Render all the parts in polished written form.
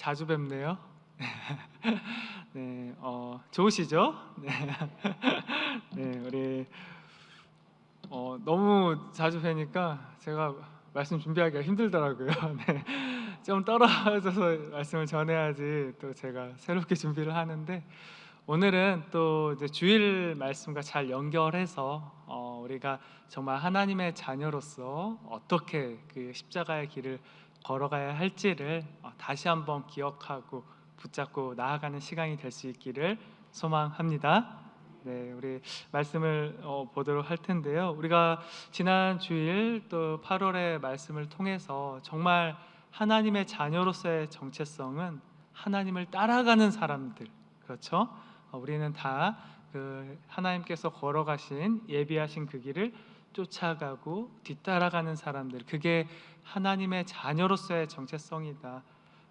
자주 뵙네요. 네, 좋으시죠? 네, 네, 우리 너무 자주 뵈니까 제가 말씀 준비하기가 힘들더라고요. 네, 좀 떨어져서 말씀을 전해야지 또 제가 새롭게 준비를 하는데 오늘은 또 이제 주일 말씀과 잘 연결해서 우리가 정말 하나님의 자녀로서 어떻게 그 십자가의 길을 걸어가야 할지를 다시 한번 기억하고 붙잡고 나아가는 시간이 될 수 있기를 소망합니다. 네, 우리 말씀을 보도록 할 텐데요. 우리가 지난 주일 또 8월의 말씀을 통해서 정말 하나님의 자녀로서의 정체성은 하나님을 따라가는 사람들, 그렇죠? 우리는 다 그 하나님께서 걸어가신 예비하신 그 길을 쫓아가고 뒤따라가는 사람들, 그게 하나님의 자녀로서의 정체성이다.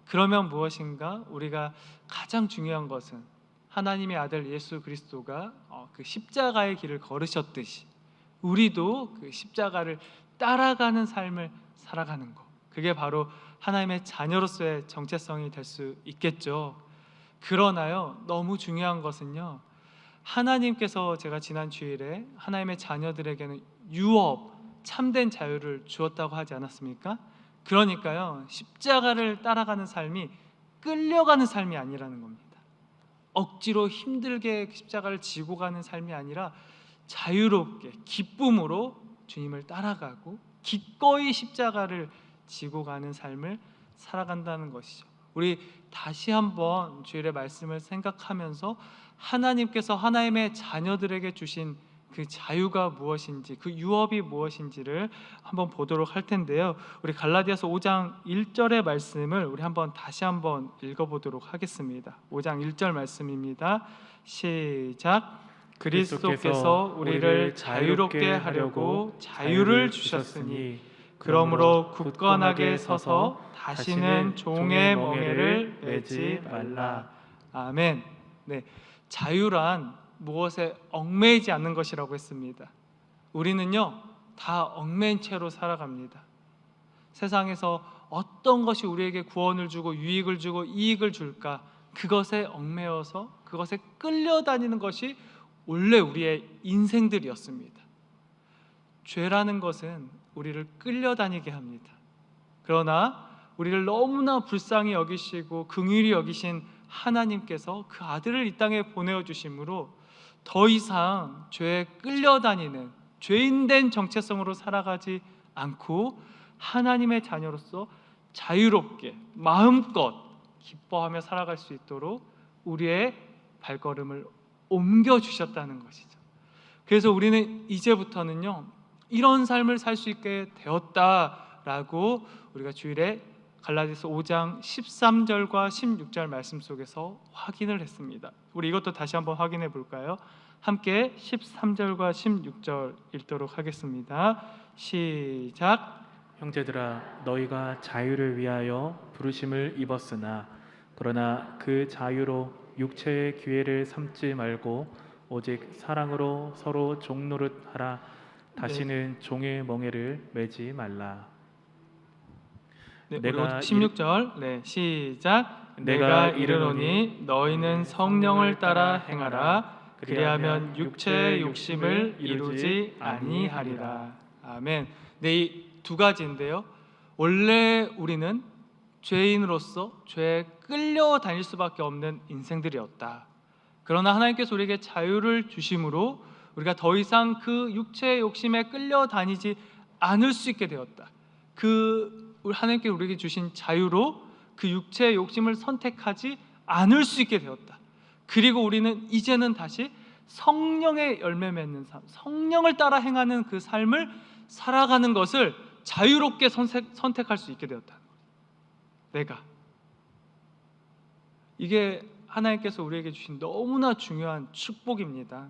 그러면 무엇인가? 우리가 가장 중요한 것은 하나님의 아들 예수 그리스도가 그 십자가의 길을 걸으셨듯이 우리도 그 십자가를 따라가는 삶을 살아가는 것, 그게 바로 하나님의 자녀로서의 정체성이 될 수 있겠죠. 그러나요, 너무 중요한 것은요, 하나님께서 제가 지난 주일에 하나님의 자녀들에게는 유업, 참된 자유를 주었다고 하지 않았습니까? 그러니까요, 십자가를 따라가는 삶이 끌려가는 삶이 아니라는 겁니다. 억지로 힘들게 십자가를 지고 가는 삶이 아니라 자유롭게 기쁨으로 주님을 따라가고 기꺼이 십자가를 지고 가는 삶을 살아간다는 것이죠. 우리 다시 한번 주일의 말씀을 생각하면서 하나님께서 하나님의 자녀들에게 주신 그 자유가 무엇인지, 그 유업이 무엇인지를 한번 보도록 할 텐데요. 우리 갈라디아서 5장 1절의 말씀을 우리 한번 다시 한번 읽어보도록 하겠습니다. 5장 1절 말씀입니다. 시작. 그리스도께서 우리를 자유롭게 하려고 자유를 주셨으니 그러므로 굳건하게 서서 다시는 종의 멍에를 매지 말라. 아멘. 네, 자유란 무엇에 얽매이지 않는 것이라고 했습니다. 우리는요, 다 얽매인 채로 살아갑니다. 세상에서 어떤 것이 우리에게 구원을 주고 유익을 주고 이익을 줄까, 그것에 얽매여서 그것에 끌려다니는 것이 원래 우리의 인생들이었습니다. 죄라는 것은 우리를 끌려다니게 합니다. 그러나 우리를 너무나 불쌍히 여기시고 긍휼히 여기신 하나님께서 그 아들을 이 땅에 보내어 주심으로 더 이상 죄에 끌려다니는 죄인된 정체성으로 살아가지 않고 하나님의 자녀로서 자유롭게 마음껏 기뻐하며 살아갈 수 있도록 우리의 발걸음을 옮겨주셨다는 것이죠. 그래서 우리는 이제부터는요, 이런 삶을 살 수 있게 되었다라고 우리가 주일에 갈라디아서 5장 13절과 16절 말씀 속에서 확인을 했습니다. 우리 이것도 다시 한번 확인해 볼까요? 함께 13절과 16절 읽도록 하겠습니다. 시작. 형제들아, 너희가 자유를 위하여 부르심을 입었으나 그러나 그 자유로 육체의 기회를 삼지 말고 오직 사랑으로 서로 종노릇하라. 다시는 종의 멍에를 매지 말라. 네, 내가 16절 네, 시작. 내가 이르노니 너희는 성령을 따라 행하라. 그리하면 육체의 욕심을 이루지 아니하리라. 아멘. 네, 이 두 가지인데요, 원래 우리는 죄인으로서 죄에 끌려다닐 수밖에 없는 인생들이었다. 그러나 하나님께서 우리에게 자유를 주심으로 우리가 더 이상 그 육체의 욕심에 끌려다니지 않을 수 있게 되었다. 하나님께서 우리에게 주신 자유로 그 육체의 욕심을 선택하지 않을 수 있게 되었다. 그리고 우리는 이제는 다시 성령의 열매 맺는 삶, 성령을 따라 행하는 그 삶을 살아가는 것을 자유롭게 선택할 수 있게 되었다. 내가 이게 하나님께서 우리에게 주신 너무나 중요한 축복입니다.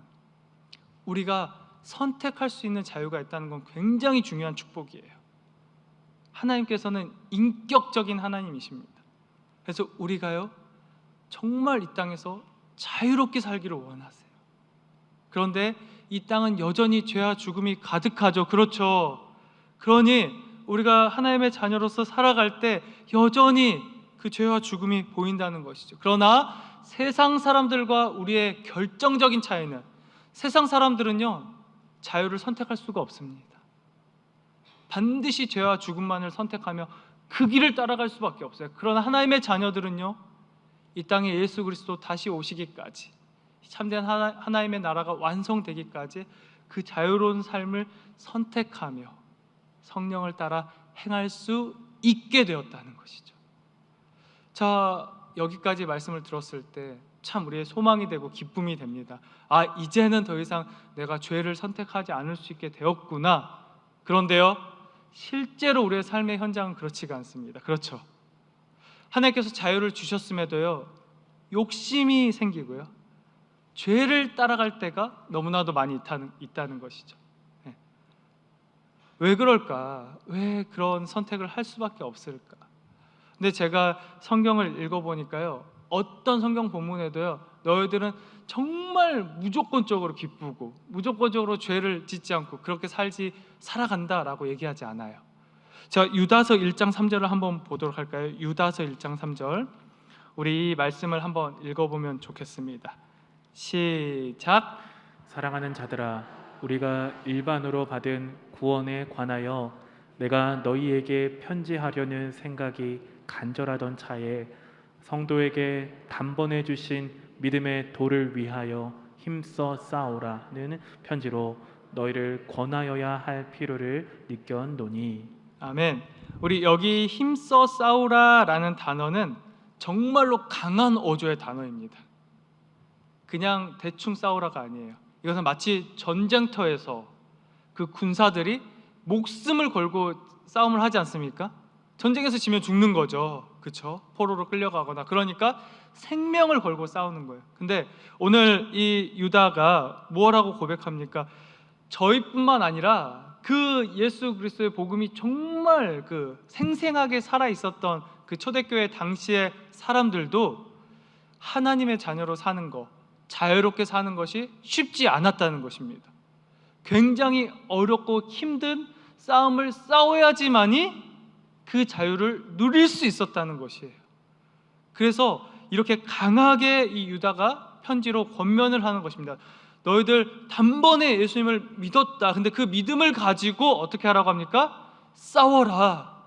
우리가 선택할 수 있는 자유가 있다는 건 굉장히 중요한 축복이에요. 하나님께서는 인격적인 하나님이십니다. 그래서 우리가요, 정말 이 땅에서 자유롭게 살기를 원하세요. 그런데 이 땅은 여전히 죄와 죽음이 가득하죠. 그렇죠. 그러니 우리가 하나님의 자녀로서 살아갈 때 여전히 그 죄와 죽음이 보인다는 것이죠. 그러나 세상 사람들과 우리의 결정적인 차이는, 세상 사람들은요 자유를 선택할 수가 없습니다. 반드시 죄와 죽음만을 선택하며 그 길을 따라갈 수밖에 없어요. 그러나 하나님의 자녀들은요, 이 땅에 예수 그리스도 다시 오시기까지, 참된 하나님의 나라가 완성되기까지 그 자유로운 삶을 선택하며 성령을 따라 행할 수 있게 되었다는 것이죠. 자, 여기까지 말씀을 들었을 때 참 우리의 소망이 되고 기쁨이 됩니다. 아, 이제는 더 이상 내가 죄를 선택하지 않을 수 있게 되었구나. 그런데요, 실제로 우리의 삶의 현장은 그렇지가 않습니다. 그렇죠? 하나님께서 자유를 주셨음에도요, 욕심이 생기고요, 죄를 따라갈 때가 너무나도 많이 있다는 것이죠. 네. 왜 그럴까? 왜 그런 선택을 할 수밖에 없을까? 근데 제가 성경을 읽어보니까요, 어떤 성경 본문에도요, 너희들은 정말 무조건적으로 기쁘고 무조건적으로 죄를 짓지 않고 그렇게 살아간다라고 얘기하지 않아요. 자, 유다서 1장 3절을 한번 보도록 할까요? 유다서 1장 3절, 우리 이 말씀을 한번 읽어보면 좋겠습니다. 시작. 사랑하는 자들아, 우리가 일반으로 받은 구원에 관하여 내가 너희에게 편지하려는 생각이 간절하던 차에 성도에게 단번에 주신 믿음의 도를 위하여 힘써 싸우라는 편지로 너희를 권하여야 할 필요를 느꼈노니. 아멘. 우리 여기 힘써 싸우라라는 단어는 정말로 강한 어조의 단어입니다. 그냥 대충 싸우라가 아니에요. 이것은 마치 전쟁터에서 그 군사들이 목숨을 걸고 싸움을 하지 않습니까? 전쟁에서 지면 죽는 거죠. 그렇죠? 포로로 끌려가거나. 그러니까 생명을 걸고 싸우는 거예요. 근데 오늘 이 유다가 뭐라고 고백합니까? 저희뿐만 아니라 그 예수 그리스도의 복음이 정말 그 생생하게 살아 있었던 그 초대교회 당시의 사람들도 하나님의 자녀로 사는 것, 자유롭게 사는 것이 쉽지 않았다는 것입니다. 굉장히 어렵고 힘든 싸움을 싸워야지만이 그 자유를 누릴 수 있었다는 것이에요. 그래서 이렇게 강하게 이 유다가 편지로 권면을 하는 것입니다. 너희들 단번에 예수님을 믿었다. 근데 그 믿음을 가지고 어떻게 하라고 합니까? 싸워라.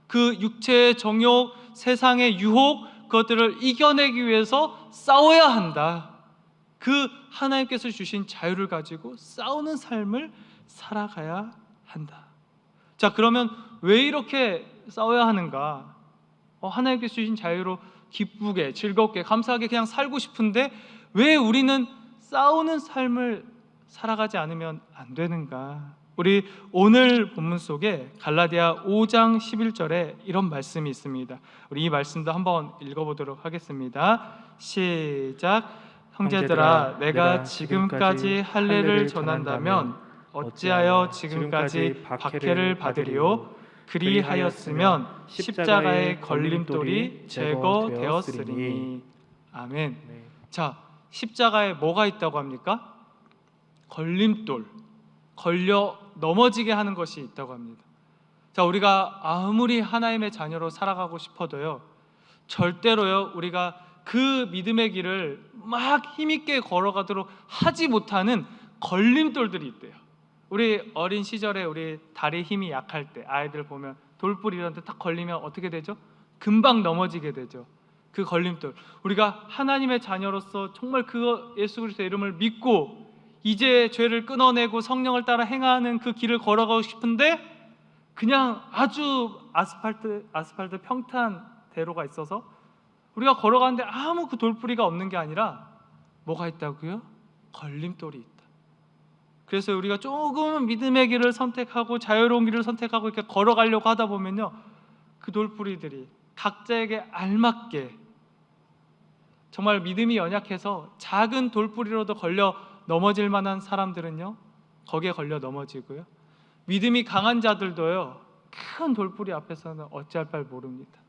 그 육체의 정욕, 세상의 유혹, 그것들을 이겨내기 위해서 싸워야 한다. 그 하나님께서 주신 자유를 가지고 싸우는 삶을 살아가야 한다. 자, 그러면 왜 이렇게 싸워야 하는가? 하나님께서 주신 자유로 기쁘게, 즐겁게, 감사하게 그냥 살고 싶은데 왜 우리는 싸우는 삶을 살아가지 않으면 안 되는가? 우리 오늘 본문 속에 갈라디아 5장 11절에 이런 말씀이 있습니다. 우리 이 말씀도 한번 읽어보도록 하겠습니다. 시작. 형제들아, 내가 지금까지 할례를 전한다면 어찌하여 지금까지 박해를 받으리요? 그리하였으면 십자가의 걸림돌이 제거되었으리니. 아멘. 네. 자, 십자가에 뭐가 있다고 합니까? 걸림돌, 걸려 넘어지게 하는 것이 있다고 합니다. 자, 우리가 아무리 하나님의 자녀로 살아가고 싶어도요, 절대로요, 우리가 그 믿음의 길을 막 힘있게 걸어가도록 하지 못하는 걸림돌들이 있대요. 우리 어린 시절에 우리 다리 힘이 약할 때 아이들 보면 돌불 이런 데 딱 걸리면 어떻게 되죠? 금방 넘어지게 되죠. 그 걸림돌. 우리가 하나님의 자녀로서 정말 그 예수 그리스도의 이름을 믿고 이제 죄를 끊어내고 성령을 따라 행하는 그 길을 걸어가고 싶은데 그냥 아주 아스팔트 평탄 대로가 있어서 우리가 걸어가는데 아무 그 돌뿌리가 없는 게 아니라 뭐가 있다고요? 걸림돌이 있다. 그래서 우리가 조금 믿음의 길을 선택하고 자유로운 길을 선택하고 이렇게 걸어가려고 하다 보면요, 그 돌뿌리들이 각자에게 알맞게, 정말 믿음이 연약해서 작은 돌뿌리로도 걸려 넘어질 만한 사람들은요, 거기에 걸려 넘어지고요, 믿음이 강한 자들도요, 큰 돌뿌리 앞에서는 어찌할 바를 모릅니다.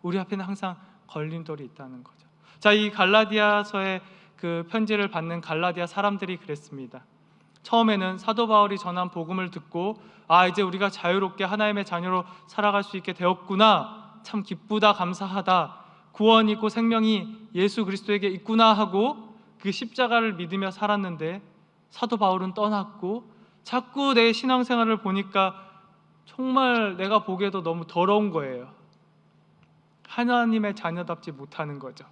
우리 앞에는 항상 걸림돌이 있다는 거죠. 자, 이 갈라디아서의 그 편지를 받는 갈라디아 사람들이 그랬습니다. 처음에는 사도 바울이 전한 복음을 듣고 이제 우리가 자유롭게 하나님의 자녀로 살아갈 수 있게 되었구나. 참 기쁘다, 감사하다, 구원이 있고 생명이 예수 그리스도에게 있구나 하고 그 십자가를 믿으며 살았는데, 사도 바울은 떠났고 자꾸 내 신앙생활을 보니까 정말 내가 보기에도 너무 더러운 거예요. 하나님의 자녀답지 못하는 거죠.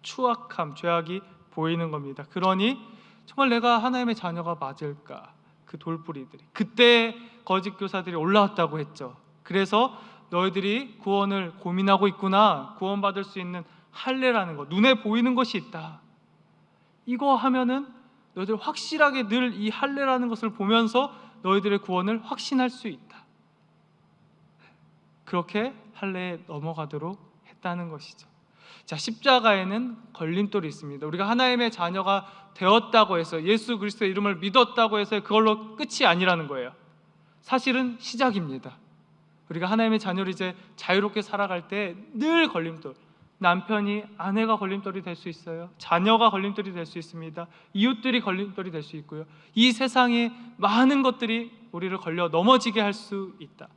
추악함, 죄악이 보이는 겁니다. 그러니 정말 내가 하나님의 자녀가 맞을까? 그 돌뿌리들이, 그때 거짓 교사들이 올라왔다고 했죠. 그래서 너희들이 구원을 고민하고 있구나, 구원받을 수 있는 할례라는 것, 눈에 보이는 것이 있다, 이거 하면은 너희들 확실하게 늘 이 할례라는 것을 보면서 너희들의 구원을 확신할 수 있다. 그렇게 할례에 넘어가도록 했다는 것이죠. 자, 십자가에는 걸림돌이 있습니다. 우리가 하나님의 자녀가 되었다고 해서, 예수 그리스도의 이름을 믿었다고 해서 그걸로 끝이 아니라는 거예요. 사실은 시작입니다. 우리가 하나님의 자녀로 이제 자유롭게 살아갈 때 늘 걸림돌, 남편이 아내가 걸림돌이 될 수 있어요. 자녀가 걸림돌이 될 수 있습니다. 이웃들이 걸림돌이 될 수 있고요. 이 세상에 많은 것들이 우리를 걸려 넘어지게 할 수 있다.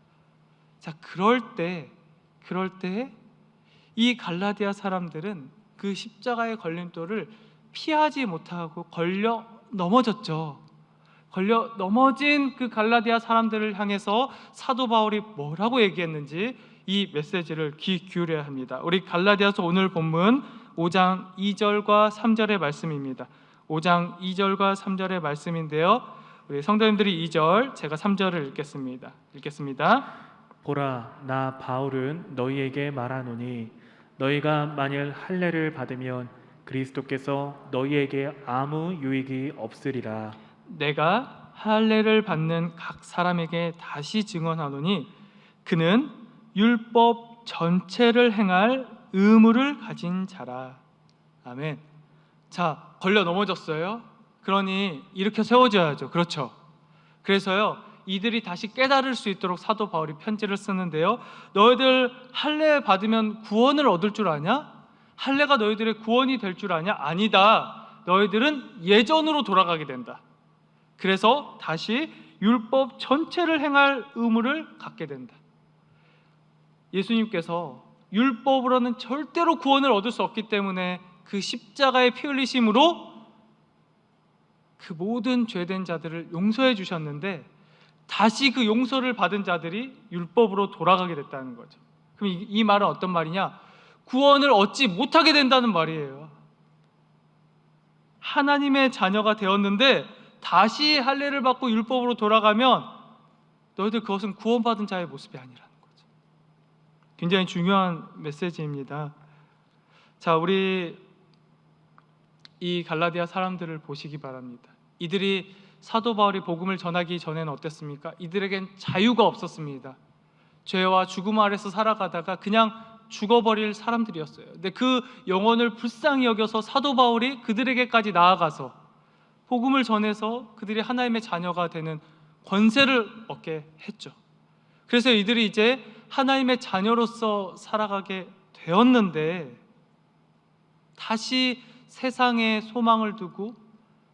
자, 그럴 때 이 갈라디아 사람들은 그 십자가의 걸림돌을 피하지 못하고 걸려 넘어졌죠. 걸려 넘어진 그 갈라디아 사람들을 향해서 사도 바울이 뭐라고 얘기했는지 이 메시지를 귀 기울여야 합니다. 우리 갈라디아서 오늘 본문 5장 2절과 3절의 말씀입니다. 5장 2절과 3절의 말씀인데요, 우리 성도님들이 2절, 제가 3절을 읽겠습니다. 보라, 나 바울은 너희에게 말하노니 너희가 만일 할례를 받으면 그리스도께서 너희에게 아무 유익이 없으리라. 내가 할례를 받는 각 사람에게 다시 증언하노니 그는 율법 전체를 행할 의무를 가진 자라. 아멘. 자, 걸려 넘어졌어요. 그러니 일으켜 세워줘야죠. 그렇죠. 그래서요, 이들이 다시 깨달을 수 있도록 사도 바울이 편지를 쓰는데요, 너희들 할례 받으면 구원을 얻을 줄 아냐? 할례가 너희들의 구원이 될 줄 아냐? 아니다. 너희들은 예전으로 돌아가게 된다. 그래서 다시 율법 전체를 행할 의무를 갖게 된다. 예수님께서 율법으로는 절대로 구원을 얻을 수 없기 때문에 그 십자가의 피 흘리심으로 그 모든 죄된 자들을 용서해 주셨는데, 다시 그 용서를 받은 자들이 율법으로 돌아가게 됐다는 거죠. 그럼 이 말은 어떤 말이냐? 구원을 얻지 못하게 된다는 말이에요. 하나님의 자녀가 되었는데 다시 할례를 받고 율법으로 돌아가면 너희들 그것은 구원받은 자의 모습이 아니라는 거죠. 굉장히 중요한 메시지입니다. 자, 우리 이 갈라디아 사람들을 보시기 바랍니다. 이들이 사도 바울이 복음을 전하기 전에는 어땠습니까? 이들에겐 자유가 없었습니다. 죄와 죽음 아래서 살아가다가 그냥 죽어버릴 사람들이었어요. 근데 그 영혼을 불쌍히 여겨서 사도 바울이 그들에게까지 나아가서 복음을 전해서 그들이 하나님의 자녀가 되는 권세를 얻게 했죠. 그래서 이들이 이제 하나님의 자녀로서 살아가게 되었는데, 다시 세상에 소망을 두고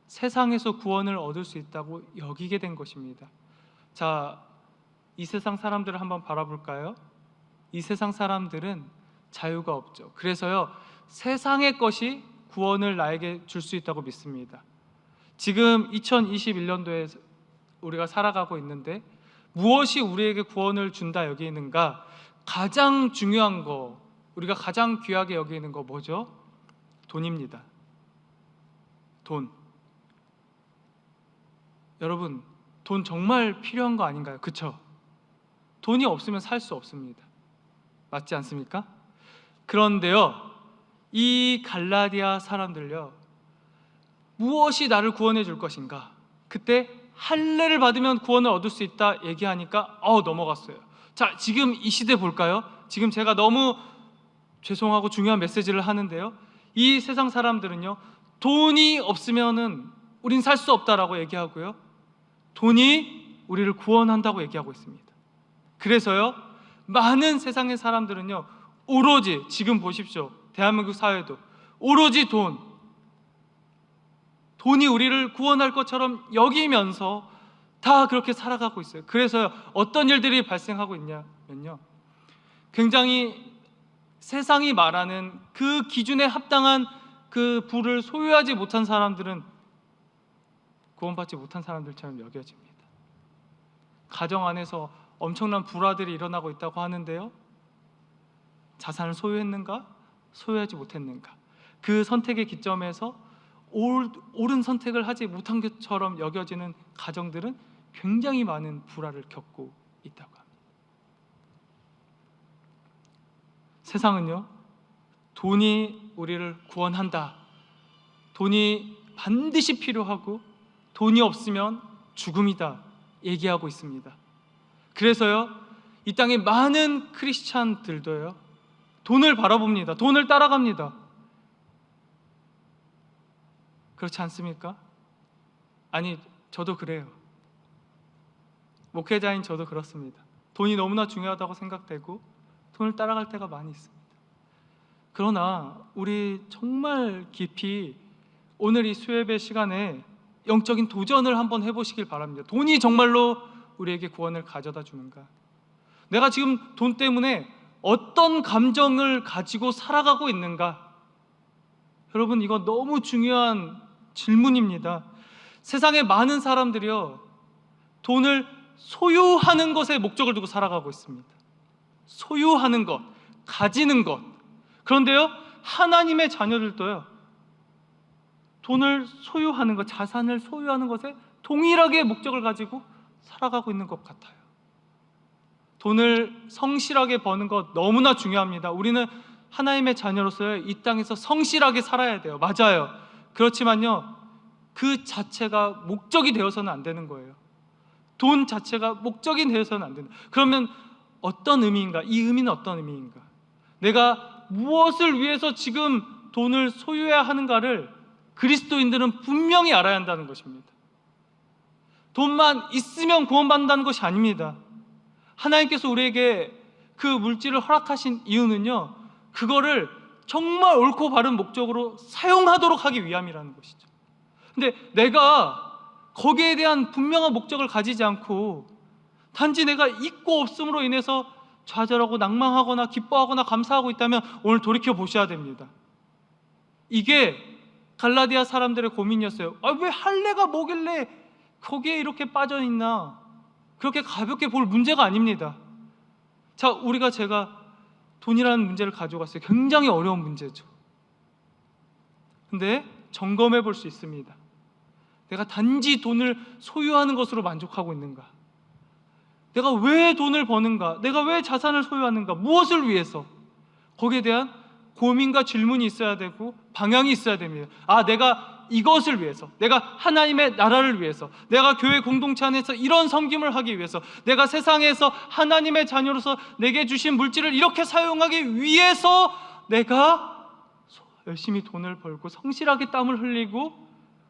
세상에서 구원을 얻을 수 있다고 여기게 된 것입니다. 자, 이 세상 사람들을 한번 바라볼까요? 이 세상 사람들은 자유가 없죠. 그래서요, 세상의 것이 구원을 나에게 줄 수 있다고 믿습니다. 지금 2021년도에 우리가 살아가고 있는데 무엇이 우리에게 구원을 준다 여기는가? 가장 중요한 거, 우리가 가장 귀하게 여기는 거 뭐죠? 돈입니다. 돈. 여러분, 돈 정말 필요한 거 아닌가요? 그렇죠? 돈이 없으면 살 수 없습니다. 맞지 않습니까? 그런데요, 이 갈라디아 사람들요, 무엇이 나를 구원해 줄 것인가? 그때 할례를 받으면 구원을 얻을 수 있다 얘기하니까 넘어갔어요. 자, 지금 이 시대 볼까요? 지금 제가 너무 죄송하고 중요한 메시지를 하는데요, 이 세상 사람들은요, 돈이 없으면은 우린 살 수 없다라고 얘기하고요, 돈이 우리를 구원한다고 얘기하고 있습니다. 그래서요, 많은 세상의 사람들은요, 오로지, 지금 보십시오, 대한민국 사회도 오로지 돈이 우리를 구원할 것처럼 여기면서 다 그렇게 살아가고 있어요. 그래서 어떤 일들이 발생하고 있냐면요, 굉장히 세상이 말하는 그 기준에 합당한 그 부를 소유하지 못한 사람들은 구원받지 못한 사람들처럼 여겨집니다. 가정 안에서 엄청난 불화들이 일어나고 있다고 하는데요, 자산을 소유했는가? 소유하지 못했는가? 그 선택의 기점에서 옳은 선택을 하지 못한 것처럼 여겨지는 가정들은 굉장히 많은 불화를 겪고 있다고 합니다. 세상은요, 돈이 우리를 구원한다, 돈이 반드시 필요하고 돈이 없으면 죽음이다 얘기하고 있습니다. 그래서요, 이 땅의 많은 크리스찬들도요, 돈을 바라봅니다. 돈을 따라갑니다. 그렇지 않습니까? 아니, 저도 그래요. 목회자인 저도 그렇습니다. 돈이 너무나 중요하다고 생각되고 돈을 따라갈 때가 많이 있습니다. 그러나 우리 정말 깊이 오늘 이 수예배 시간에 영적인 도전을 한번 해보시길 바랍니다. 돈이 정말로 우리에게 구원을 가져다 주는가? 내가 지금 돈 때문에 어떤 감정을 가지고 살아가고 있는가? 여러분, 이거 너무 중요한 질문입니다. 세상에 많은 사람들이요, 돈을 소유하는 것에 목적을 두고 살아가고 있습니다. 소유하는 것, 가지는 것. 그런데요, 하나님의 자녀들도요, 돈을 소유하는 것, 자산을 소유하는 것에 동일하게 목적을 가지고 살아가고 있는 것 같아요. 돈을 성실하게 버는 것 너무나 중요합니다. 우리는 하나님의 자녀로서요, 이 땅에서 성실하게 살아야 돼요. 맞아요. 그렇지만요, 그 자체가 목적이 되어서는 안 되는 거예요. 돈 자체가 목적이 되어서는 안 된다. 그러면 어떤 의미인가? 이 의미는 어떤 의미인가? 내가 무엇을 위해서 지금 돈을 소유해야 하는가를 그리스도인들은 분명히 알아야 한다는 것입니다. 돈만 있으면 구원받는다는 것이 아닙니다. 하나님께서 우리에게 그 물질을 허락하신 이유는요, 그거를 정말 옳고 바른 목적으로 사용하도록 하기 위함이라는 것이죠. 근데 내가 거기에 대한 분명한 목적을 가지지 않고 단지 내가 있고 없음으로 인해서 좌절하고 낭망하거나 기뻐하거나 감사하고 있다면 오늘 돌이켜 보셔야 됩니다. 이게 갈라디아 사람들의 고민이었어요. 왜 할례가 뭐길래 거기에 이렇게 빠져 있나? 그렇게 가볍게 볼 문제가 아닙니다. 자, 제가 돈이라는 문제를 가져갔어요. 굉장히 어려운 문제죠. 근데 점검해 볼 수 있습니다. 내가 단지 돈을 소유하는 것으로 만족하고 있는가? 내가 왜 돈을 버는가? 내가 왜 자산을 소유하는가? 무엇을 위해서? 거기에 대한 고민과 질문이 있어야 되고 방향이 있어야 됩니다. 내가 이것을 위해서, 내가 하나님의 나라를 위해서, 내가 교회 공동체 안에서 이런 섬김을 하기 위해서, 내가 세상에서 하나님의 자녀로서 내게 주신 물질을 이렇게 사용하기 위해서 내가 열심히 돈을 벌고 성실하게 땀을 흘리고,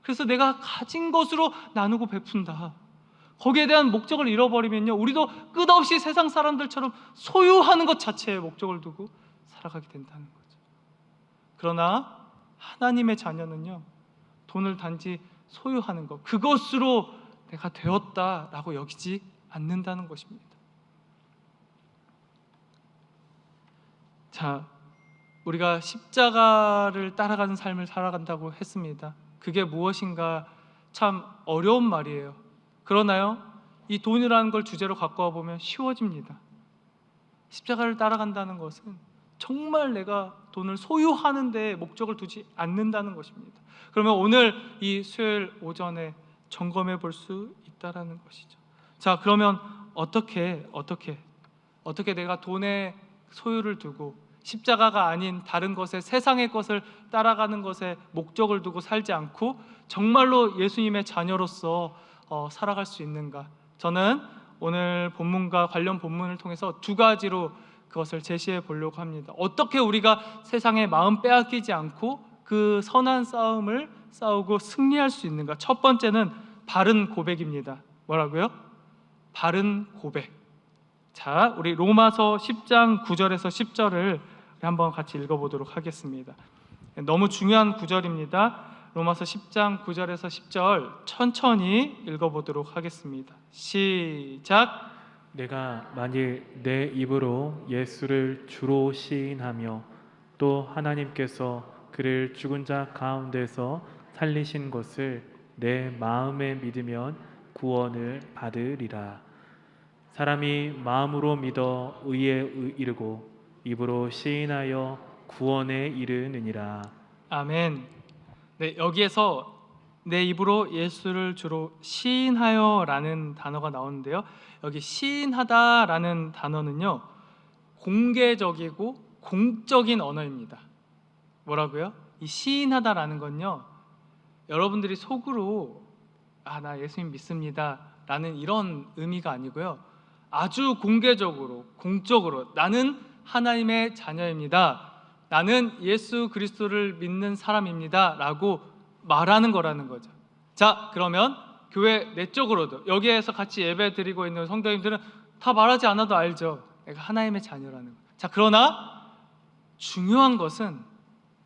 그래서 내가 가진 것으로 나누고 베푼다. 거기에 대한 목적을 잃어버리면요, 우리도 끝없이 세상 사람들처럼 소유하는 것 자체에 목적을 두고 살아가게 된다는 거죠. 그러나 하나님의 자녀는요, 돈을 단지 소유하는 것, 그것으로 내가 되었다라고 여기지 않는다는 것입니다. 자, 우리가 십자가를 따라가는 삶을 살아간다고 했습니다. 그게 무엇인가 참 어려운 말이에요. 그러나요, 이 돈이라는 걸 주제로 갖고 와보면 쉬워집니다. 십자가를 따라간다는 것은 정말 내가 돈을 소유하는 데 목적을 두지 않는다는 것입니다. 그러면 오늘 이 수요일 오전에 점검해 볼 수 있다라는 것이죠. 자, 그러면 어떻게 내가 돈의 소유를 두고 십자가가 아닌 다른 것에, 세상의 것을 따라가는 것에 목적을 두고 살지 않고 정말로 예수님의 자녀로서 살아갈 수 있는가? 저는 오늘 본문과 관련 본문을 통해서 두 가지로 그것을 제시해 보려고 합니다. 어떻게 우리가 세상에 마음 빼앗기지 않고 그 선한 싸움을 싸우고 승리할 수 있는가? 첫 번째는 바른 고백입니다. 뭐라고요? 바른 고백. 자, 우리 로마서 10장 9절에서 10절을 한번 같이 읽어보도록 하겠습니다. 너무 중요한 구절입니다. 로마서 10장 9절에서 10절 천천히 읽어보도록 하겠습니다. 시작. 내가 만일 내 입으로 예수를 주로 시인하며 또 하나님께서 그를 죽은 자 가운데서 살리신 것을 내 마음에 믿으면 구원을 받으리라. 사람이 마음으로 믿어 의에 이르고 입으로 시인하여 구원에 이르느니라. 아멘. 네, 여기에서 내 입으로 예수를 주로 시인하여라는 단어가 나오는데요. 여기 시인하다라는 단어는요, 공개적이고 공적인 언어입니다. 뭐라고요? 이 시인하다라는 건요, 여러분들이 속으로 나 예수님 믿습니다 라는 이런 의미가 아니고요, 아주 공개적으로 공적으로 나는 하나님의 자녀입니다, 나는 예수 그리스도를 믿는 사람입니다 라고 말하는 거라는 거죠. 자, 그러면 교회 내적으로도 여기에서 같이 예배 드리고 있는 성도님들은 다 말하지 않아도 알죠. 내가 하나님의 자녀라는 거. 자, 그러나 중요한 것은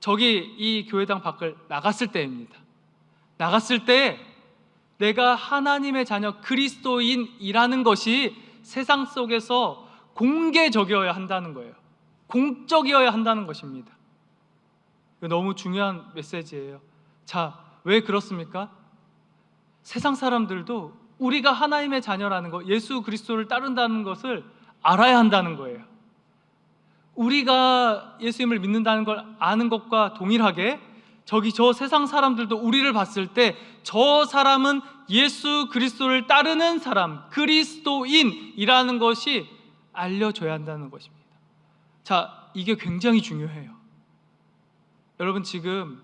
저기 이 교회당 밖을 나갔을 때입니다. 나갔을 때 내가 하나님의 자녀 그리스도인이라는 것이 세상 속에서 공개적이어야 한다는 거예요. 공적이어야 한다는 것입니다. 이거 너무 중요한 메시지예요. 자, 왜 그렇습니까? 세상 사람들도 우리가 하나님의 자녀라는 것, 예수 그리스도를 따른다는 것을 알아야 한다는 거예요. 우리가 예수님을 믿는다는 걸 아는 것과 동일하게 저 세상 사람들도 우리를 봤을 때 저 사람은 예수 그리스도를 따르는 사람, 그리스도인이라는 것이 알려줘야 한다는 것입니다. 자, 이게 굉장히 중요해요. 여러분, 지금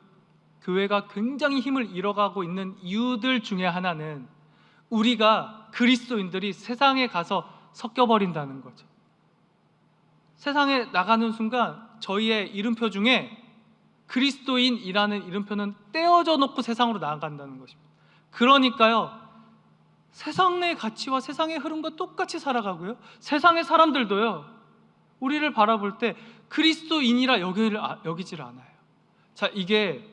교회가 굉장히 힘을 잃어가고 있는 이유들 중에 하나는 우리가 그리스도인들이 세상에 가서 섞여버린다는 거죠. 세상에 나가는 순간 저희의 이름표 중에 그리스도인이라는 이름표는 떼어져 놓고 세상으로 나아간다는 것입니다. 그러니까요, 세상의 가치와 세상의 흐름과 똑같이 살아가고요, 세상의 사람들도요, 우리를 바라볼 때 그리스도인이라 여기질 않아요. 자, 이게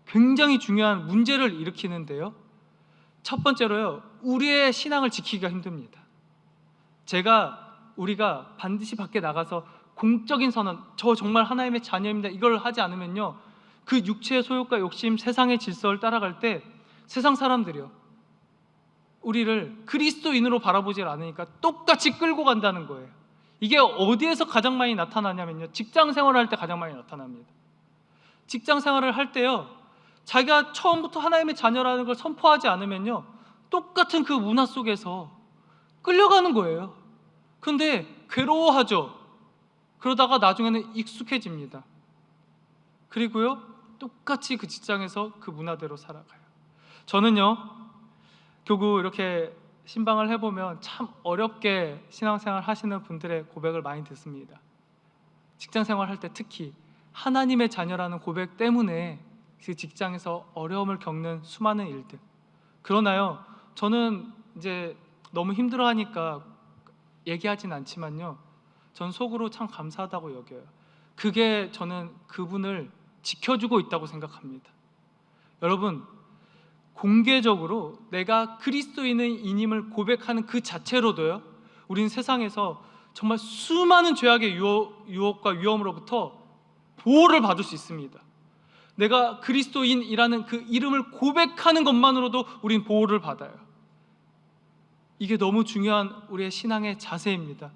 굉장히 중요한 문제를 일으키는데요, 첫 번째로요, 우리의 신앙을 지키기가 힘듭니다. 우리가 반드시 밖에 나가서 공적인 선언, 저 정말 하나님의 자녀입니다, 이걸 하지 않으면요, 그 육체의 소욕과 욕심, 세상의 질서를 따라갈 때 세상 사람들이요, 우리를 그리스도인으로 바라보질 않으니까 똑같이 끌고 간다는 거예요. 이게 어디에서 가장 많이 나타나냐면요, 직장 생활을 할 때 가장 많이 나타납니다. 직장 생활을 할 때요, 자기가 처음부터 하나님의 자녀라는 걸 선포하지 않으면요, 똑같은 그 문화 속에서 끌려가는 거예요. 근데 괴로워하죠. 그러다가 나중에는 익숙해집니다. 그리고요, 똑같이 그 직장에서 그 문화대로 살아가요. 저는요, 교구 이렇게 신방을 해보면 참 어렵게 신앙생활 하시는 분들의 고백을 많이 듣습니다. 직장생활 할 때 특히 하나님의 자녀라는 고백 때문에 그 직장에서 어려움을 겪는 수많은 일들. 그러나요, 저는 이제 너무 힘들어하니까 얘기하진 않지만요, 전 속으로 참 감사하다고 여겨요. 그게 저는 그분을 지켜주고 있다고 생각합니다. 여러분, 공개적으로 내가 그리스도인임을 고백하는 그 자체로도요, 우린 세상에서 정말 수많은 죄악의 유혹과 위험으로부터 보호를 받을 수 있습니다. 내가 그리스도인이라는 그 이름을 고백하는 것만으로도 우린 보호를 받아요. 이게 너무 중요한 우리의 신앙의 자세입니다.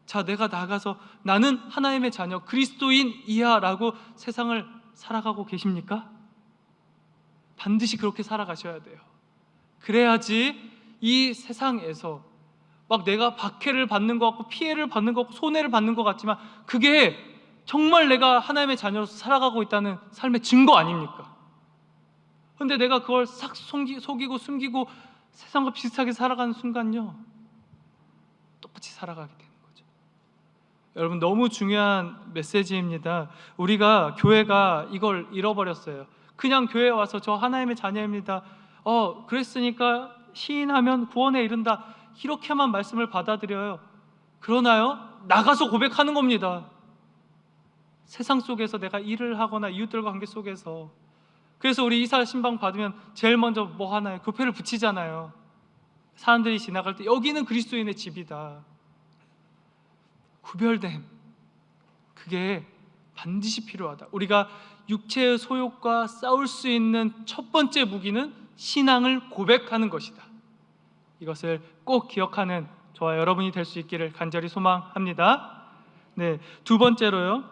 자, 내가 나가서 나는 하나님의 자녀 그리스도인이야 라고 세상을 살아가고 계십니까? 반드시 그렇게 살아가셔야 돼요. 그래야지 이 세상에서 막 내가 박해를 받는 것 같고 피해를 받는 것 같고 손해를 받는 것 같지만 그게 정말 내가 하나님의 자녀로서 살아가고 있다는 삶의 증거 아닙니까? 그런데 내가 그걸 싹 속이고 숨기고 세상과 비슷하게 살아가는 순간요, 똑같이 살아가게 되는 거죠. 여러분, 너무 중요한 메시지입니다. 우리가 교회가 이걸 잃어버렸어요. 그냥 교회에 와서 저 하나님의 자녀입니다, 그랬으니까 시인하면 구원에 이른다, 이렇게만 말씀을 받아들여요. 그러나요, 나가서 고백하는 겁니다. 세상 속에서 내가 일을 하거나 이웃들과 관계 속에서. 그래서 우리 이사 신방 받으면 제일 먼저 뭐 하나요? 교패를 붙이잖아요. 사람들이 지나갈 때 여기는 그리스도인의 집이다. 구별됨, 그게 반드시 필요하다. 우리가 육체의 소욕과 싸울 수 있는 첫 번째 무기는 신앙을 고백하는 것이다. 이것을 꼭 기억하는 저와 여러분이 될 수 있기를 간절히 소망합니다. 네, 두 번째로요.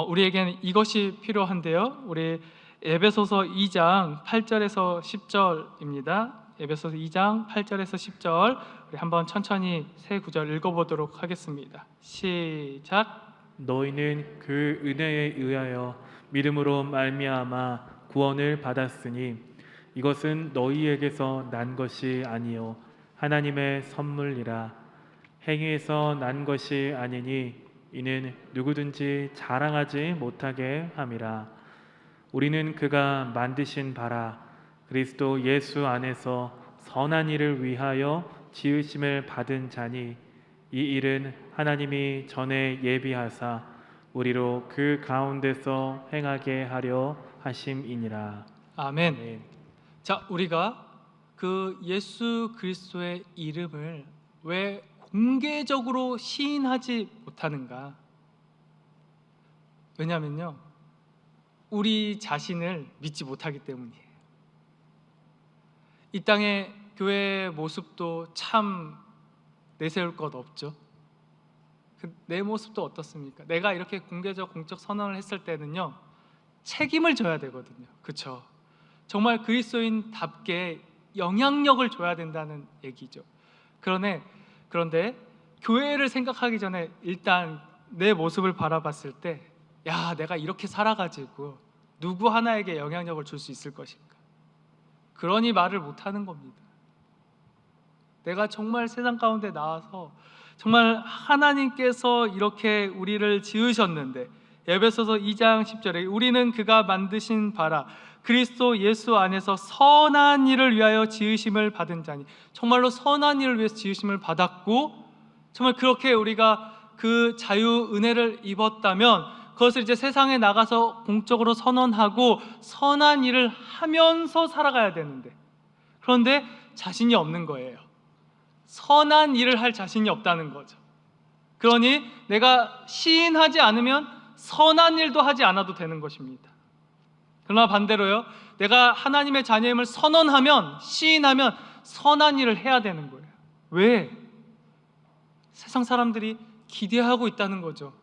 우리에게는 이것이 필요한데요. 우리 에베소서 2장 8절에서 10절입니다. 에베소서 2장 8절에서 10절 우리 한번 천천히 세 구절 읽어보도록 하겠습니다. 시작. 너희는 그 은혜에 의하여 믿음으로 말미암아 구원을 받았으니 이것은 너희에게서 난 것이 아니요 하나님의 선물이라. 행위에서 난 것이 아니니 이는 누구든지 자랑하지 못하게 함이라. 우리는 그가 만드신 바라 그리스도 예수 안에서 선한 일을 위하여 지으심을 받은 자니 이 일은 하나님이 전에 예비하사 우리로 그 가운데서 행하게 하려 하심이니라. 아멘. 아멘. 자, 우리가 그 예수 그리스도의 이름을 왜 공개적으로 시인하지 못하는가? 왜냐면요, 우리 자신을 믿지 못하기 때문이에요. 이 땅의 교회의 모습도 참 내세울 것 없죠. 내 모습도 어떻습니까? 내가 이렇게 공개적 공적 선언을 했을 때는요, 책임을 져야 되거든요. 그렇죠? 정말 그리스도인답게 영향력을 줘야 된다는 얘기죠. 그런데 교회를 생각하기 전에 일단 내 모습을 바라봤을 때, 야, 내가 이렇게 살아가지고 누구 하나에게 영향력을 줄 수 있을 것인가? 그러니 말을 못하는 겁니다. 내가 정말 세상 가운데 나와서 정말 하나님께서 이렇게 우리를 지으셨는데, 에베소서 2장 10절에 우리는 그가 만드신 바라 그리스도 예수 안에서 선한 일을 위하여 지으심을 받은 자니, 정말로 선한 일을 위해서 지으심을 받았고, 정말 그렇게 우리가 그 자유 은혜를 입었다면 그것을 이제 세상에 나가서 공적으로 선언하고 선한 일을 하면서 살아가야 되는데, 그런데 자신이 없는 거예요. 선한 일을 할 자신이 없다는 거죠. 그러니 내가 시인하지 않으면 선한 일도 하지 않아도 되는 것입니다. 그러나 반대로요, 내가 하나님의 자녀임을 선언하면, 시인하면 선한 일을 해야 되는 거예요. 왜? 세상 사람들이 기대하고 있다는 거죠.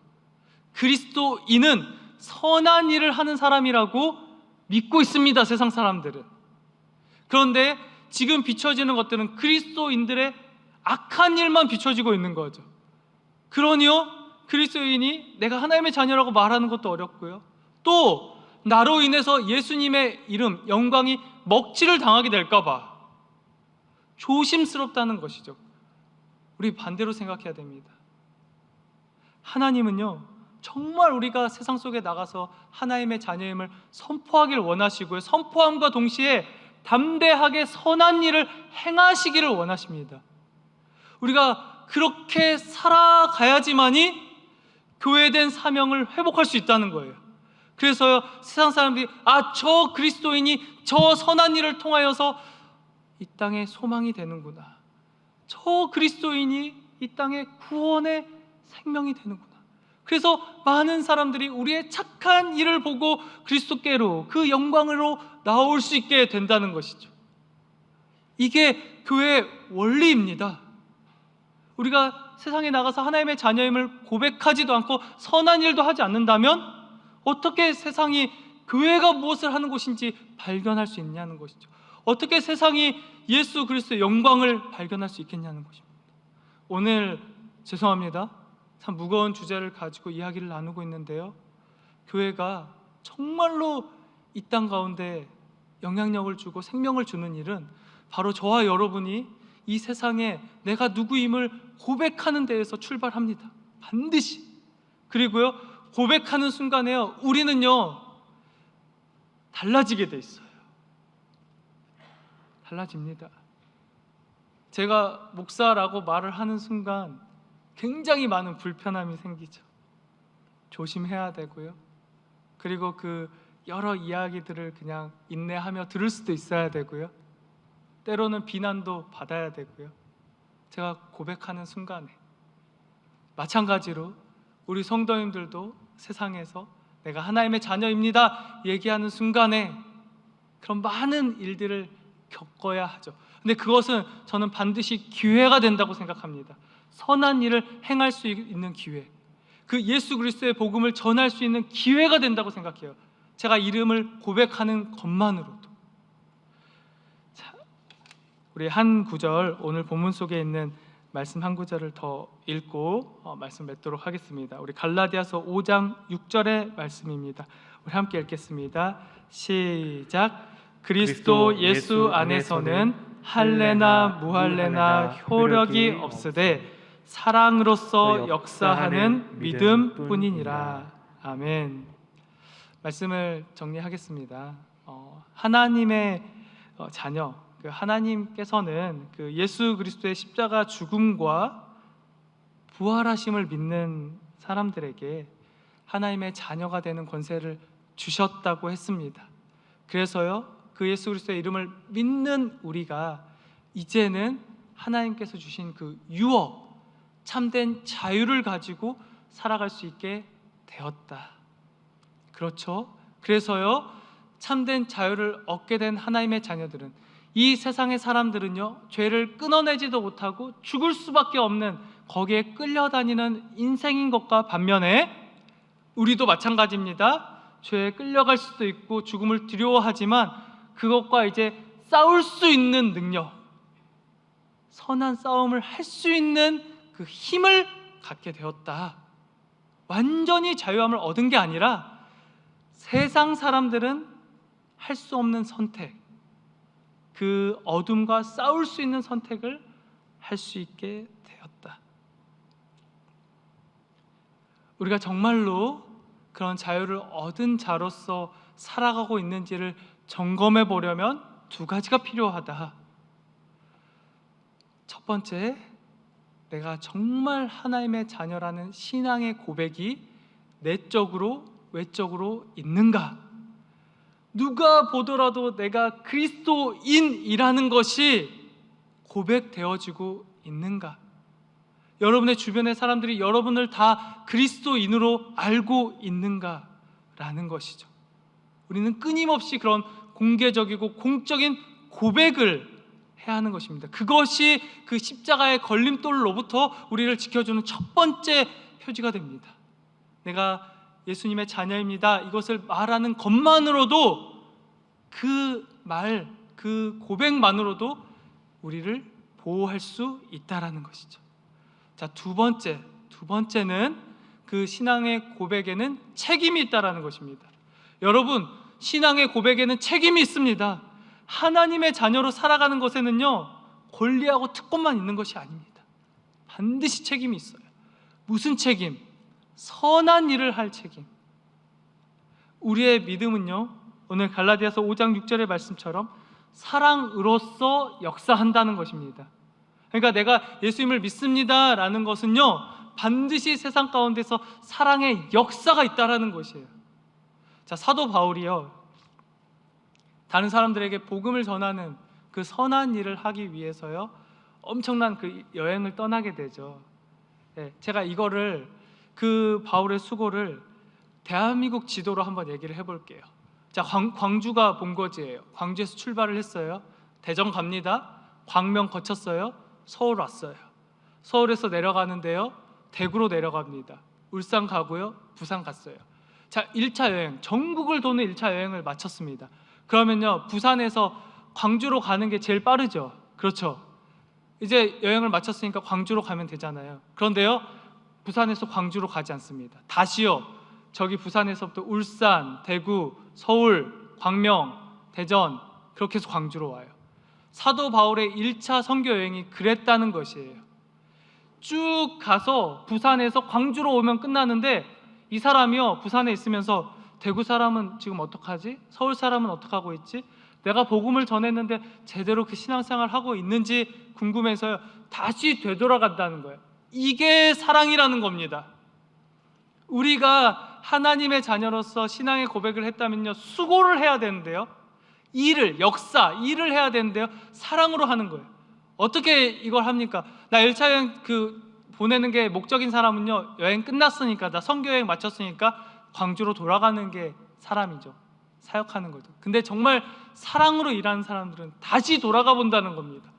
그리스도인은 선한 일을 하는 사람이라고 믿고 있습니다, 세상 사람들은. 그런데 지금 비춰지는 것들은 그리스도인들의 악한 일만 비춰지고 있는 거죠. 그러니요, 그리스도인이 내가 하나님의 자녀라고 말하는 것도 어렵고요, 또 나로 인해서 예수님의 이름, 영광이 먹칠을 당하게 될까 봐 조심스럽다는 것이죠. 우리 반대로 생각해야 됩니다. 하나님은요, 정말 우리가 세상 속에 나가서 하나님의 자녀임을 선포하기를 원하시고요, 선포함과 동시에 담대하게 선한 일을 행하시기를 원하십니다. 우리가 그렇게 살아가야지만이 교회된 사명을 회복할 수 있다는 거예요. 그래서요, 세상 사람들이 저 그리스도인이 저 선한 일을 통하여서 이 땅에 소망이 되는구나, 저 그리스도인이 이 땅에 구원의 생명이 되는구나. 그래서 많은 사람들이 우리의 착한 일을 보고 그리스도께로, 그 영광으로 나올 수 있게 된다는 것이죠. 이게 교회의 원리입니다. 우리가 세상에 나가서 하나님의 자녀임을 고백하지도 않고 선한 일도 하지 않는다면 어떻게 세상이 교회가 무엇을 하는 곳인지 발견할 수 있냐는 것이죠. 어떻게 세상이 예수 그리스도의 영광을 발견할 수 있겠냐는 것입니다. 오늘 죄송합니다, 참 무거운 주제를 가지고 이야기를 나누고 있는데요, 교회가 정말로 이 땅 가운데 영향력을 주고 생명을 주는 일은 바로 저와 여러분이 이 세상에 내가 누구임을 고백하는 데에서 출발합니다. 반드시. 그리고요, 고백하는 순간에요, 우리는요 달라지게 돼 있어요. 달라집니다. 제가 목사라고 말을 하는 순간 굉장히 많은 불편함이 생기죠. 조심해야 되고요, 그리고 그 여러 이야기들을 그냥 인내하며 들을 수도 있어야 되고요, 때로는 비난도 받아야 되고요. 제가 고백하는 순간에 마찬가지로 우리 성도님들도 세상에서 내가 하나님의 자녀입니다 얘기하는 순간에 그런 많은 일들을 겪어야 하죠. 근데 그것은 저는 반드시 기회가 된다고 생각합니다. 선한 일을 행할 수 있는 기회, 그 예수 그리스도의 복음을 전할 수 있는 기회가 된다고 생각해요. 제가 이름을 고백하는 것만으로도. 자, 우리 한 구절, 오늘 본문 속에 있는 말씀 한 구절을 더 읽고 말씀 맺도록 하겠습니다. 우리 갈라디아서 5장 6절의 말씀입니다. 우리 함께 읽겠습니다. 시작. 그리스도 예수 안에서는 할례나 무할례나 효력이 없으되 사랑으로서 역사하는 믿음뿐이니라. 아멘. 말씀을 정리하겠습니다. 하나님의 자녀, 그 하나님께서는 그 예수 그리스도의 십자가 죽음과 부활하심을 믿는 사람들에게 하나님의 자녀가 되는 권세를 주셨다고 했습니다. 그래서요, 그 예수 그리스도의 이름을 믿는 우리가 이제는 하나님께서 주신 그 유업, 참된 자유를 가지고 살아갈 수 있게 되었다. 그렇죠? 그래서요, 참된 자유를 얻게 된 하나님의 자녀들은, 이 세상의 사람들은요, 죄를 끊어내지도 못하고 죽을 수밖에 없는 거기에 끌려다니는 인생인 것과 반면에 우리도 마찬가지입니다. 죄에 끌려갈 수도 있고 죽음을 두려워하지만 그것과 이제 싸울 수 있는 능력, 선한 싸움을 할 수 있는 그 힘을 갖게 되었다. 완전히 자유함을 얻은 게 아니라 세상 사람들은 할 수 없는 선택, 그 어둠과 싸울 수 있는 선택을 할 수 있게 되었다. 우리가 정말로 그런 자유를 얻은 자로서 살아가고 있는지를 점검해 보려면 두 가지가 필요하다. 첫 번째, 내가 정말 하나님의 자녀라는 신앙의 고백이 내적으로 외적으로 있는가? 누가 보더라도 내가 그리스도인이라는 것이 고백되어지고 있는가? 여러분의 주변의 사람들이 여러분을 다 그리스도인으로 알고 있는가라는 것이죠. 우리는 끊임없이 그런 공개적이고 공적인 고백을 해야 하는 것입니다. 그것이 그 십자가의 걸림돌로부터 우리를 지켜주는 첫 번째 표지가 됩니다. 내가 예수님의 자녀입니다, 이것을 말하는 것만으로도, 그 말, 그 고백만으로도 우리를 보호할 수 있다라는 것이죠. 자, 두 번째는 그 신앙의 고백에는 책임이 있다라는 것입니다. 여러분, 신앙의 고백에는 책임이 있습니다. 하나님의 자녀로 살아가는 것에는요, 권리하고 특권만 있는 것이 아닙니다. 반드시 책임이 있어요. 무슨 책임? 선한 일을 할 책임. 우리의 믿음은요, 오늘 갈라디아서 5장 6절의 말씀처럼 사랑으로서 역사한다는 것입니다. 그러니까 내가 예수님을 믿습니다 라는 것은요, 반드시 세상 가운데서 사랑의 역사가 있다라는 것이에요. 자, 사도 바울이요, 다른 사람들에게 복음을 전하는 그 선한 일을 하기 위해서요, 엄청난 그 여행을 떠나게 되죠. 제가 이거를, 그 바울의 수고를 대한민국 지도로 한번 얘기를 해볼게요. 자, 광주가 본거지예요. 광주에서 출발을 했어요. 대전 갑니다. 광명 거쳤어요. 서울 왔어요. 서울에서 내려가는데요, 대구로 내려갑니다. 울산 가고요, 부산 갔어요. 자, 1차 여행, 전국을 도는 1차 여행을 마쳤습니다. 그러면요, 부산에서 광주로 가는 게 제일 빠르죠. 그렇죠? 이제 여행을 마쳤으니까 광주로 가면 되잖아요. 그런데요, 부산에서 광주로 가지 않습니다. 다시요, 저기 부산에서부터 울산, 대구, 서울, 광명, 대전, 그렇게 해서 광주로 와요. 사도 바울의 1차 선교 여행이 그랬다는 것이에요. 쭉 가서 부산에서 광주로 오면 끝나는데, 이 사람이요, 부산에 있으면서 대구 사람은 지금 어떡하지? 서울 사람은 어떡하고 있지? 내가 복음을 전했는데 제대로 그 신앙생활 하고 있는지 궁금해서요, 다시 되돌아간다는 거예요. 이게 사랑이라는 겁니다. 우리가 하나님의 자녀로서 신앙의 고백을 했다면요, 수고를 해야 되는데요, 일을 해야 되는데요, 사랑으로 하는 거예요. 어떻게 이걸 합니까? 나 1차 여행 보내는 게 목적인 사람은요, 여행 끝났으니까, 나 선교 여행 마쳤으니까 광주로 돌아가는 게 사람이죠. 사역하는 거죠. 근데 정말 사랑으로 일하는 사람들은 다시 돌아가 본다는 겁니다.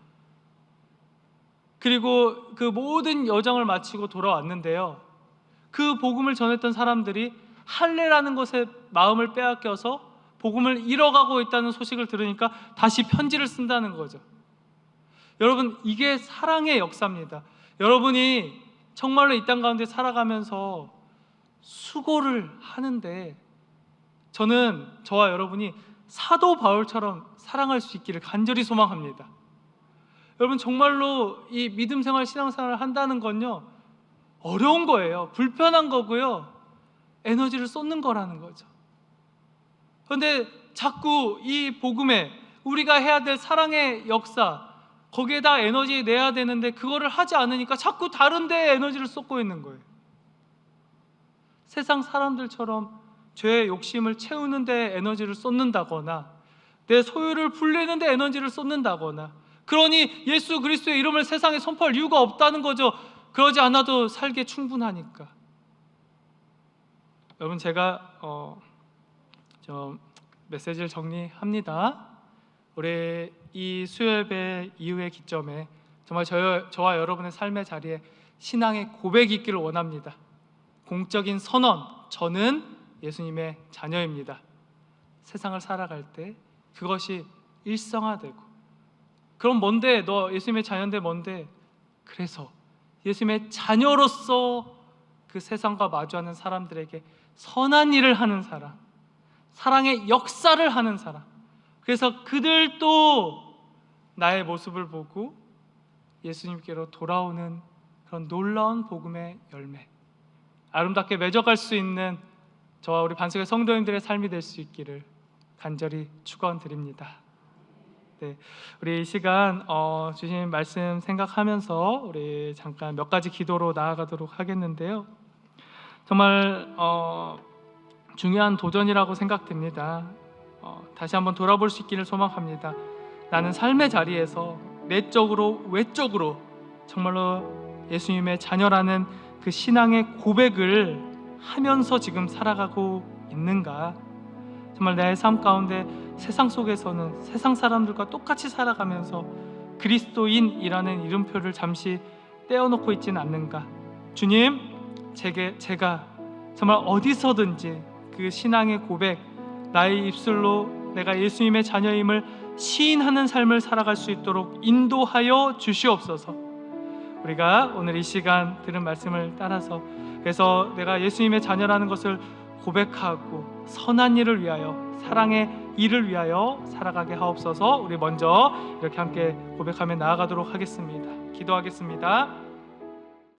그리고 그 모든 여정을 마치고 돌아왔는데요, 그 복음을 전했던 사람들이 할례라는 것에 마음을 빼앗겨서 복음을 잃어가고 있다는 소식을 들으니까 다시 편지를 쓴다는 거죠. 여러분, 이게 사랑의 역사입니다. 여러분이 정말로 이 땅 가운데 살아가면서 수고를 하는데, 저는 저와 여러분이 사도 바울처럼 사랑할 수 있기를 간절히 소망합니다. 여러분, 정말로 이 믿음 생활, 신앙 생활을 한다는 건요, 어려운 거예요. 불편한 거고요, 에너지를 쏟는 거라는 거죠. 그런데 자꾸 이 복음에 우리가 해야 될 사랑의 역사, 거기에다 에너지 내야 되는데 그거를 하지 않으니까 자꾸 다른 데에 에너지를 쏟고 있는 거예요. 세상 사람들처럼 죄의 욕심을 채우는 데 에너지를 쏟는다거나, 내 소유를 불리는 데 에너지를 쏟는다거나, 그러니 예수 그리스도의 이름을 세상에 선포할 이유가 없다는 거죠. 그러지 않아도 살기에 충분하니까. 여러분, 제가 좀 메시지를 정리합니다. 우리 이 수요예배 이후의 기점에 정말 저와 여러분의 삶의 자리에 신앙의 고백이 있기를 원합니다. 공적인 선언, 저는 예수님의 자녀입니다. 세상을 살아갈 때 그것이 일상화되고, 그럼 뭔데? 너 예수님의 자녀인데 뭔데? 그래서 예수님의 자녀로서 그 세상과 마주하는 사람들에게 선한 일을 하는 사람, 사랑의 역사를 하는 사람, 그래서 그들도 나의 모습을 보고 예수님께로 돌아오는 그런 놀라운 복음의 열매, 아름답게 맺어갈 수 있는 저와 우리 반석의 성도님들의 삶이 될 수 있기를 간절히 축원드립니다. 네, 우리 이 시간 주신 말씀 생각하면서 우리 잠깐 몇 가지 기도로 나아가도록 하겠는데요, 정말 중요한 도전이라고 생각됩니다. 다시 한번 돌아볼 수 있기를 소망합니다. 나는 삶의 자리에서 내적으로 외적으로 정말로 예수님의 자녀라는 그 신앙의 고백을 하면서 지금 살아가고 있는가? 정말 나의 삶 가운데 세상 속에서는 세상 사람들과 똑같이 살아가면서 그리스도인이라는 이름표를 잠시 떼어놓고 있지는 않는가? 주님, 제가 정말 어디서든지 그 신앙의 고백, 나의 입술로 내가 예수님의 자녀임을 시인하는 삶을 살아갈 수 있도록 인도하여 주시옵소서. 우리가 오늘 이 시간 들은 말씀을 따라서, 그래서 내가 예수님의 자녀라는 것을 고백하고 선한 일을 위하여, 사랑의 일을 위하여 살아가게 하옵소서. 우리 먼저 이렇게 함께 고백하며 나아가도록 하겠습니다. 기도하겠습니다.